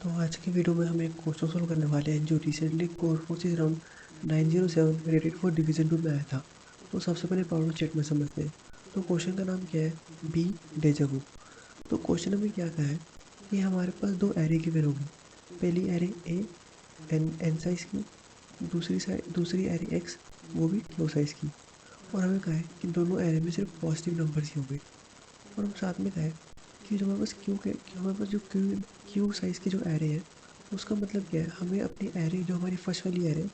तो आज की वीडियो में हम एक क्वेश्चन सोल्व करने वाले हैं जो recently core forces round 907 rated for division 2 में आया था। तो सबसे पहले प्रॉब्लम चेक में समझते हैं। तो क्वेश्चन का नाम क्या है? B deja vu. तो क्वेश्चन में क्या कहा है कि हमारे पास दो एरे गिवन होगी। पहली एरे ए एन साइज की, दूसरी एरे एक्स वो भी क्यू साइज की। और हमें कहा है कि दोनों एरे में सिर्फ पॉजिटिव नंबर्स ही होंगे। और हम साथ में कहा है कि जो हमारे पास जो क्यू साइज़ की जो एरे है उसका मतलब क्या है, हमें अपनी एरे जो हमारी फर्स्ट वाली एरे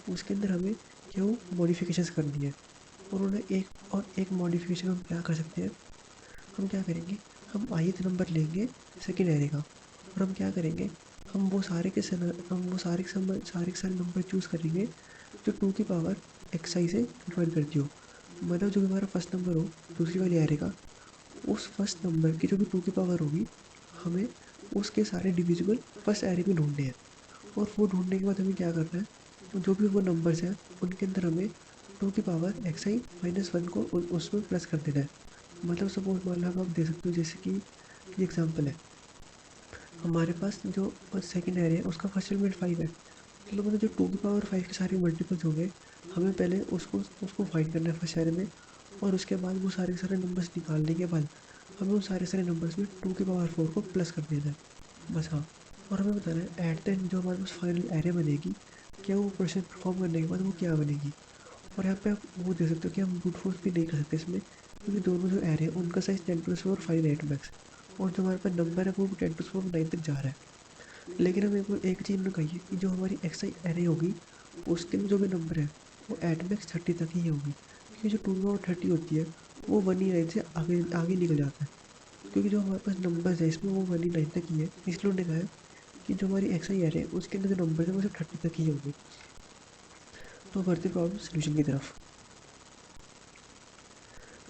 उसके अंदर हमें क्यू मॉडिफिकेशंस करनी है। और उन्हें एक मॉडिफिकेशन हम क्या कर सकते हैं, हम क्या करेंगे, हम ith नंबर लेंगे सेकेंड एरे का। और हम क्या करेंगे, हम सारे के सारे नंबर चूज़ करेंगे जो 2 की पावर xi से डिवाइड करती हो। मतलब जो भी हमारा फर्स्ट नंबर हो दूसरी वाली एरे का, उस फर्स्ट नंबर की जो भी 2 की पावर होगी, हमें उसके सारे डिविजिबल फर्स्ट एरे में ढूंढने हैं। और वो ढूंढने के बाद हमें क्या करना है, तो जो भी वो नंबर्स हैं उनके अंदर हमें 2 की पावर xi-1 को उसमें प्लस कर देना है। मतलब सपोज मान लो आप दे सकते हो, जैसे कि एग्जांपल है, हमारे पास जो सेकंड एरे है उसका फर्स्ट एलिमेंट 5 है। मतलब जो 2 की पावर 5 के सारे मल्टीपल्स हो गए, हमें पहले उसको उसको फाइंड करना है फर्स्ट एरे में। और उसके बाद वो सारे के सारे नंबर्स निकालने के बाद हमें उन सारे सारे नंबर्स में 2 की पावर 4 को प्लस कर देना है। बस हाँ। और हमें बताना है एट द एंड जो हमारे पास फाइनल एरे बनेगी, क्या वो ऑपरेशन परफॉर्म करने के बाद वो क्या बनेगी। और यहाँ पे आप वो दे सकते हो कि हम ब्रूट फोर्स भी नहीं कर सकते इसमें, क्योंकि दोनों जो एरे हैं उनका साइज 10⁻⁴ 5 मैक्स। और जो हमारे पास नंबर है वो 10⁻⁹ तक जा रहा है। लेकिन हमें को एक चीज़ में कहिए कि जो हमारी एक्सआई एरे होगी उसके में जो भी नंबर है वो एट मैक्स 30 तक ही होगी। क्योंकि जो 2 की पावर 30 होती है वो 1 से आगे आगे निकल जाता है। क्योंकि जो हमारे पास नंबर्स है इसमें वो 1 तक ही है, इसलिए उन्होंने कहा है कि जो हमारी एक्सआई एरे है उसके अंदर जो नंबर है वो सिर्फ 30 तक ही होंगे। तो बढ़ते प्रॉब्लम सोल्यूशन की तरफ।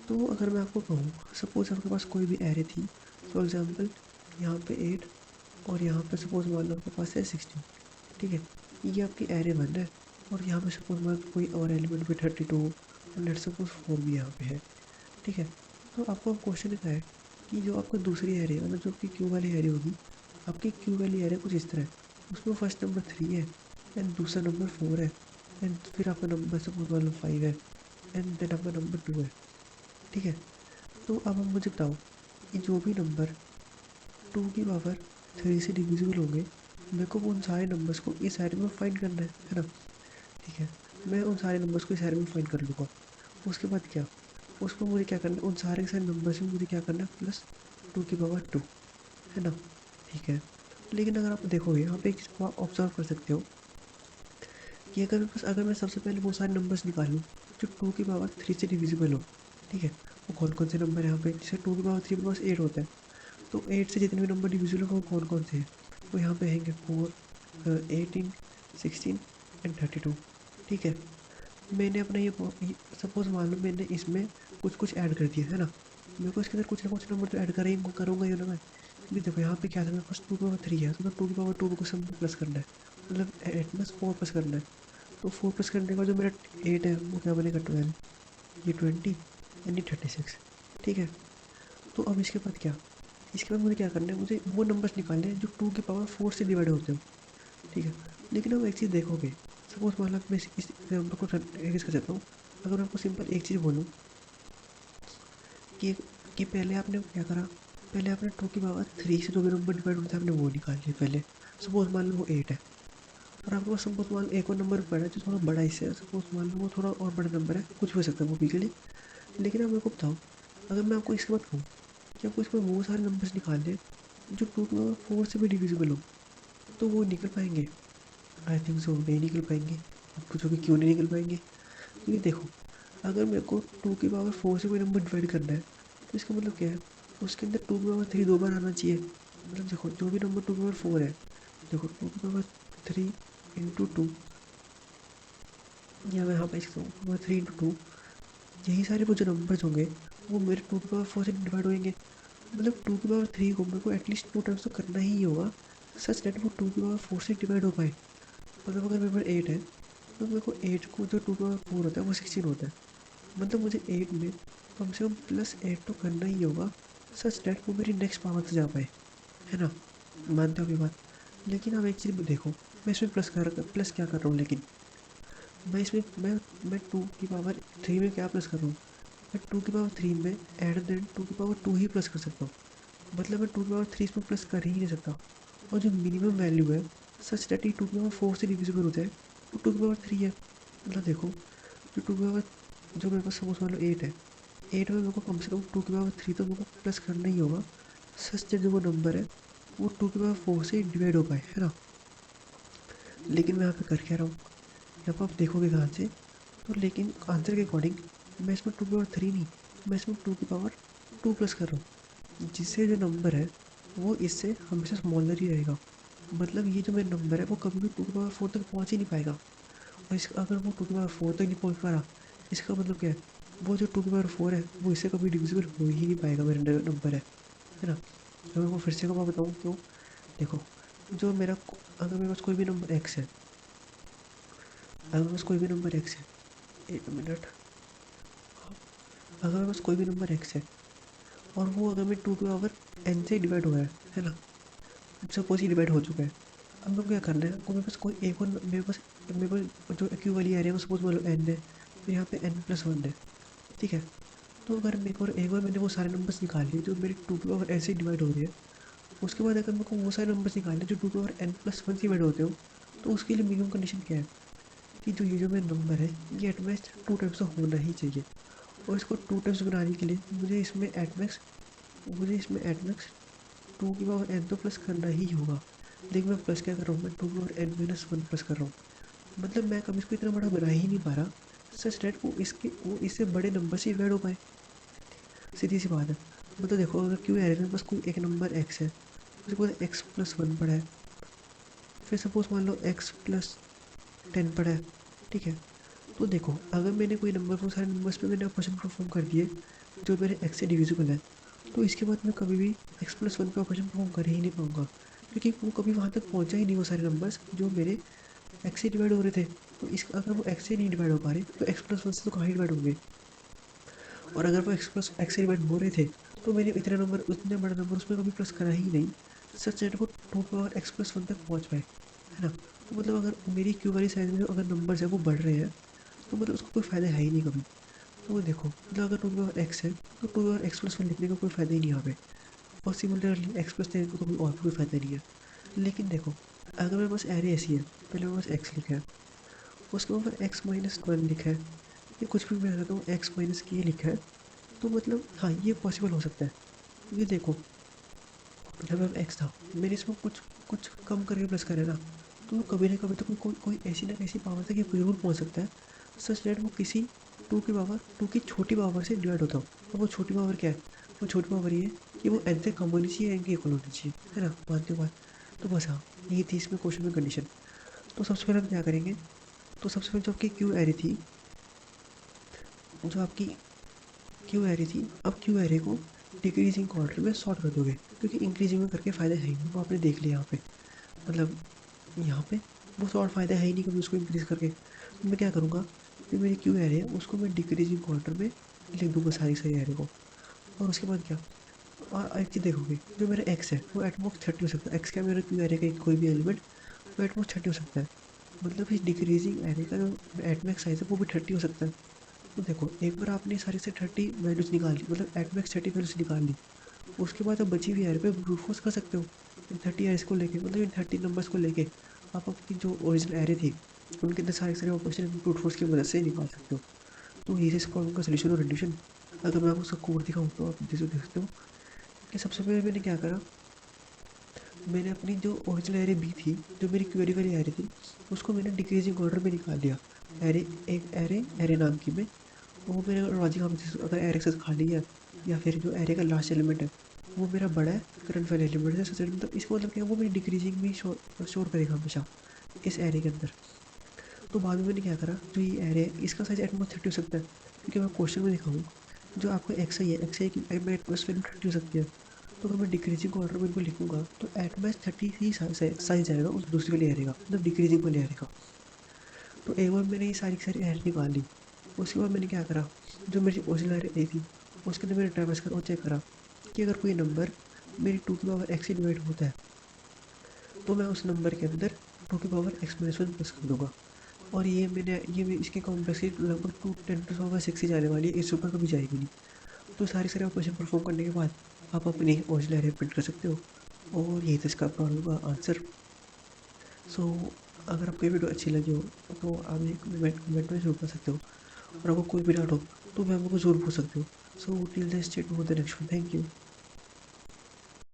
तो अगर मैं आपको कहूँ, सपोज आपके पास कोई भी एरे थी, फॉर एग्जाम्पल यहाँ पे 8 और यहाँ पे सपोज मान लो आपके पास है 16। ठीक है, ये आपकी एरे 1 है। और यहाँ पे सपोज मान लो कोई और एलिमेंट भी 32 और लेट्स सपोज 4 भी यहाँ पे है। ठीक है, तो आपको क्वेश्चन क्या है कि जो आपका दूसरी एरे मतलब जो आपकी क्यू वाली एरे होगी, आपकी क्यू वाली एरे कुछ इस तरह है। उसमें फर्स्ट नंबर 3 है एंड दूसरा नंबर 4 है एंड फिर आपका नंबर सपोज मान लो 5 है एंड देन आपका नंबर 2 है। ठीक है, तो अब हम मुझे बताओ कि जो भी नंबर 2 की पावर 3 से डिविजिबल होंगे, मेरे को उन सारे नंबर्स को इस एरे में फाइंड करना है ना। ठीक है, मैं उन सारे नंबर्स को इस एरे में फाइंड कर लूँगा। उसके बाद क्या, उसको मुझे क्या करना है, उन सारे के सारे नंबर्स में मुझे क्या करना है, प्लस 2 की पावर 2, है ना। ठीक है, लेकिन अगर आप देखोगे यहाँ पे एक चीज़ को आप ऑब्जर्व कर सकते हो कि अगर मैं सबसे पहले वो सारे नंबर्स निकालूँ जो 2 की पावर 3 से डिविजिबल हो। ठीक है, वो कौन कौन से नंबर है यहाँ पे, जैसे 2 की पावर 3 के पास 8 होता है। तो 8 से जितने भी नंबर डिविजिबल हो वो कौन कौन से हैं, वो यहाँ पे रहेंगे 4, 18, 16 एंड 32। ठीक है, मैंने अपना ये सपोज मान लो मैंने इसमें कुछ कुछ ऐड कर दिया है ना। मेरे को इसके अंदर कुछ ना कुछ नंबर तो ऐड करूँगा ही ना मैं। क्योंकि देखो यहाँ पे क्या था, मेरे पास 2 की पावर 3 है तो 2 की पावर 2 को सब प्लस करना है, मतलब एट में 4 प्लस करना है। तो 4 प्लस करने के बाद जो मेरा 8 है वो क्या बनेगा 12, ये 20 यानी 36। ठीक है, तो अब इसके बाद क्या, इसके बाद मुझे क्या करना है, मुझे वो नंबर्स निकालने हैं जो 2 की पावर 4 से डिवाइड होते हो। ठीक है, लेकिन अब एक चीज़ देखोगे, सपोज मान लो मैं इस एग्जाम्पल को रेज कर देता हूँ। अगर मैं आपको सिंपल एक चीज़ बोलूँ कि कि पहले आपने क्या करा, पहले आपने 2 की पावर 3 से जो भी नंबर डिवाइड होता है आपने वो निकाल लिया पहले। सपोज मान लो वो 8 है। और आपके पास सपोज मान लो एक और नंबर पड़ा है जो थोड़ा बड़ा इससे है, सपोज मान लो वो थोड़ा और बड़ा नंबर है, कुछ भी हो सकता है वो भी के लिए। लेकिन आप मेरे को बताओ, अगर मैं आपको इसके बाद कहूँ कि आपको इसमें वो सारे नंबर्स निकालने हैं जो 2 की पावर 4 से भी डिविजिबल हो, तो वो निकल पाएंगे? आई थिंक सो नहीं निकल पाएंगे। आप पूछोगे क्यों नहीं निकल पाएंगे? क्योंकि देखो, अगर मेरे को 2 की पावर 4 से कोई नंबर डिवाइड करना है तो इसका मतलब क्या है, उसके अंदर 2 की पावर 3 दो बार आना चाहिए। मतलब देखो जो भी नंबर 2 की पावर 4 है, देखो 2 की पावर 3 इंटू 2, या मैं यहाँ पे इसका 3 इंटू 2, यही सारे वो जो नंबर्स होंगे वो मेरे 2 की पावर 4 से डिवाइड होंगे। मतलब 2 की पावर 3 को मेरे को एटलीस्ट 2 टाइम्स तो करना ही होगा, सच दैट वो 2 की पावर 4 से डिवाइड हो पाए। मतलब अगर मेरे पास 8 है तो मेरे को 8 को जो 2 की पावर 4 होता है वो 16 होता है। मतलब मुझे 8 में कम से कम +8 तो करना ही होगा, सच दैट वो मेरी नेक्स्ट पावर से जा पाए, है ना। मानते हो ये बात? लेकिन अब एक चीज़ देखो, मैं इसमें प्लस क्या कर रहा हूँ, लेकिन मैं इसमें मैं 2 की पावर 3 में क्या प्लस कर रहा हूँ, मैं 2 की पावर 3 में एट द एंड 2 की पावर 2 ही प्लस कर सकता हूँ। मतलब मैं 2 की पावर 3 इसमें प्लस कर ही नहीं सकता। और जो मिनिमम वैल्यू है सच दैट ये 2 की पावर 4 से डिविजिबल हो जाए, वो 2 की पावर 3 है। मतलब देखो, जो टू की पावर जो मेरे पास सपोज मान लो 8 है, 8 में मेरे को कम से कम 2 की पावर 3 तो मेरे को प्लस करना ही होगा, सच दैट जो वो नंबर है वो 2 की पावर 4 से डिवाइड हो पाए, है ना। लेकिन मैं यहाँ पे कर क्या रहा हूँ, यहाँ पर आप देखोगे ध्यान से, तो लेकिन आंसर के अकॉर्डिंग मैं इसमें 2 की पावर 3 नहीं, मैं इसमें 2 की पावर 2 प्लस कर रहा हूँ, जिससे जो नंबर है वो इससे हमेशा स्मॉलर ही रहेगा। मतलब ये जो मेरा नंबर है वो कभी भी 2 की पावर 4 तक पहुँच ही नहीं पाएगा। और इसका अगर वो 2 की पावर 4 तक नहीं पहुँच पा रहा, इसका मतलब क्या है, वो जो 2 की पावर 4 है वो इससे कभी डिविजिबल हो ही नहीं पाएगा, मेरा नंबर है ना। तो मैं वो फिर से को बताऊँ क्यों। देखो, जो मेरा अगर मेरे पास कोई भी नंबर एक्स है, अगर मेरे पास कोई भी नंबर एक्स है, एक मिनट, अगर मेरे पास कोई भी नंबर एक्स है और वो अगर मैं 2 की पावर n से डिवाइड हो रहा है ना, सपोज ये डिवाइड हो चुका है। अब मेरे को क्या करना है, को मेरे पास कोई एक और मेरे पास जो क्यू वाली एरिया है सपोज मान लो n है, तो यहाँ पे n+1 है, ठीक है। तो अगर मेरे को एक बार मैंने वो सारे नंबर्स निकाल लिए जो मेरे 2 की पावर n से डिवाइड हो रहे हैं, उसके बाद अगर मेरे को वो सारे नंबर्स निकालने जो 2 की पावर n+1 से डिवाइड होते हो, तो उसके लिए मिनिमम कंडीशन क्या है कि जो ये जो मेरा नंबर है ये एटमैक्स 2 टाइम्स तो होना ही चाहिए। और इसको 2 टाइम्स बनाने के लिए मुझे इसमें एटमैक्स 2 की पावर n तो प्लस करना ही होगा। लेकिन मैं प्लस क्या कर रहा हूँ, मैं 2 की पावर n-1 प्लस कर रहा हूँ। मतलब मैं कभी इसको इतना बड़ा बना ही नहीं पा रहा सच डेट वो इससे बड़े नंबर से डिवाइड हो पाए। सीधी सी बात है। मतलब देखो, अगर क्यों एरे में बस कोई एक नंबर x है, उसके बाद x+1 पड़ा है, फिर सपोज मान लो x+10 पड़ा है, ठीक है। तो देखो, अगर मैंने कोई नंबर वो सारे नंबर्स पे मैंने ऑपरेशन परफॉर्म कर दिए जो मेरे x से डिविजिबल है, तो इसके बाद मैं कभी भी x+1 पे ऑपरेशन परफॉर्म कर ही नहीं पाऊंगा, क्योंकि वो कभी वहाँ तक पहुँचा ही नहीं, वो सारे नंबर्स जो मेरे x से डिवाइड हो रहे थे। तो इस अगर वो x से नहीं डिवाइड हो पा रहे तो x+1 से तो कहाँ डिवाइड होंगे। और अगर वो x से डिवाइड हो रहे थे तो मैंने इतने बड़ा नंबर उसमें कभी प्लस करा ही नहीं, सच दैट वो 2 की पावर x+1 तक पहुँच पाए, है ना। तो मतलब अगर मेरी क्यू वाली साइज में जो अगर नंबर्स है वो बढ़ रहे हैं, तो मतलब उसका कोई फ़ायदा है ही नहीं कभी। तो देखो, मतलब अगर 2 की पावर x है तो 2 की पावर x+1 लिखने का कोई फ़ायदा ही नहीं यहाँ पे। और सिमिलरली x+10 को तो कोई और भी कोई फ़ायदा नहीं है। लेकिन देखो, अगर मेरे पास एरे ऐसी है, पहले मेरे पास x लिखा है, उसके ऊपर x-1 लिखा है, या कुछ भी मैं कहता हूँ x-k लिखा है, तो मतलब हाँ, ये पॉसिबल हो सकता है। क्योंकि देखो, जब अब x था, मैंने इसमें कुछ कुछ कम करके प्लस करा है ना, तो कभी ना कभी तो कोई ऐसी ना ऐसी पावर तक ये ज़रूर पहुँच सकता है, सच दैट वो किसी 2 की छोटी पावर से डिवाइड होता हो। अब वो छोटी पावर क्या है, वो छोटी पावर ये है कि वो n से कम होनी चाहिए, n के इक्वल होनी चाहिए, है ना। मानते हो बात। तो बस हाँ, यही थी इसमें क्वेश्चन में कंडीशन। तो सबसे पहले हम क्या करेंगे, तो सबसे पहले जो आपकी क्यू एरे थी, जो आपकी क्यू एरे थी, अब क्यू एरे को डिक्रीजिंग ऑर्डर में सॉर्ट कर दोगे, क्योंकि इंक्रीजिंग में करके फ़ायदा है ही नहीं, वो आपने देख लिया यहाँ पे। मतलब यहाँ पे वो सॉर्ट फ़ायदा है ही नहीं कभी उसको इंक्रीज़ करके। तो मैं क्या करूँगा, जो मेरी क्यू एरे है उसको मैं डिक्रीजिंग ऑर्डर में लिख दूँगा सारी सारी एरे को। और उसके बाद क्या, और एक चीज़ देखोगे, जो मेरा एक्स है वो एटमोस्ट 30 हो सकता है। एक्स क्या, मेरा क्यू एरे का कोई भी एलिमेंट वो एटमोस्ट 30 हो सकता है। मतलब इस डिक्रीजिंग एरे का जो एटमैक्स साइज़ है वो भी 30 हो सकता है। तो देखो, एक बार आपने सारी से 30 वैल्यूज़ निकाल ली, मतलब एटमैक्स 30 वैल्यूज़ निकाल ली, उसके बाद आप बची हुई एरे पे ब्रूट फोर्स कर सकते हो। इन 30 एरेस को लेके, मतलब इन 30 नंबर्स को लेके आप अपनी जो ओरिजिनल एरे थी उनके अंदर सारे सारे ऑपरेशन ब्रूट फोर्स की मदद से निकाल सकते हो। तो ये इस प्रॉब्लम का सोल्यूशन और रेडिएशन, अगर मैं आपको उसका कोड दिखाऊँ तो आप देख सकते हो कि सबसे पहले मैंने क्या करा, मैंने अपनी जो ओरिजिनल एरे बी थी, जो मेरी क्वेरी वाली एरे थी, उसको मैंने डिक्रीजिंग ऑर्डर में निकाल लिया। एरे एक एरे एरे नाम की में, वो मेरा लॉजिक हम अगर एरे एक्सेस खाली है या फिर जो एरे का लास्ट एलिमेंट है वो मेरा बड़ा है करंट वाले एलिमेंट से सबसे, मतलब इसको मतलब क्या है, वो मेरी डिक्रीजिंग में शोर करेगा हमेशा इस एरे के अंदर। तो बाद में मैंने क्या करा, जो ये एरे है इसका साइज एटमोस्ट 30 हो सकता है, क्योंकि मैं क्वेश्चन में दिखाऊँ जो आपको एक्स आई है, एक्स आई की एटमोस्ट वैल्यू 30 हो सकती है। तो अगर मैं डिक्रीजिंग ऑर्डर में इनको लिखूंगा तो एटमोस्ट 30 ही साइज आएगा उस दूसरी वाली एरे का, मतलब डिक्रीजिंग वाली एरे का। तो एक बार मैंने ये सारी की सारी एरे निकाल ली, उसके बाद मैंने क्या करा, जो मेरी ओरिजिनल एरे थी उसके अंदर मैंने ट्राइवर्स करा और चेक करा कि अगर कोई नंबर मेरी 2 की पावर x से डिवाइड होता है, तो मैं उस नंबर के अंदर 2^(x−1) कर दूँगा। और ये इसकी कॉम्प्लेक्सिटी लगभग 2 × 10⁻⁶ ही जाने वाली है, इससे ऊपर कभी जाएगी नहीं। तो सारी सारे ऑपरेशन परफॉर्म करने के बाद आप अपनी ओरिजिनल एरे प्रिंट कर सकते हो। और यही था इसका प्रॉब्लम का आंसर। सो अगर आपको ये वीडियो अच्छी लगी हो तो आप एक कमेंट में ज़रूर कर सकते हो, और आपको कोई भी डाउट हो तो मैम को ज़रूर पूछ सकते हो। So till the state for the next one, thank you.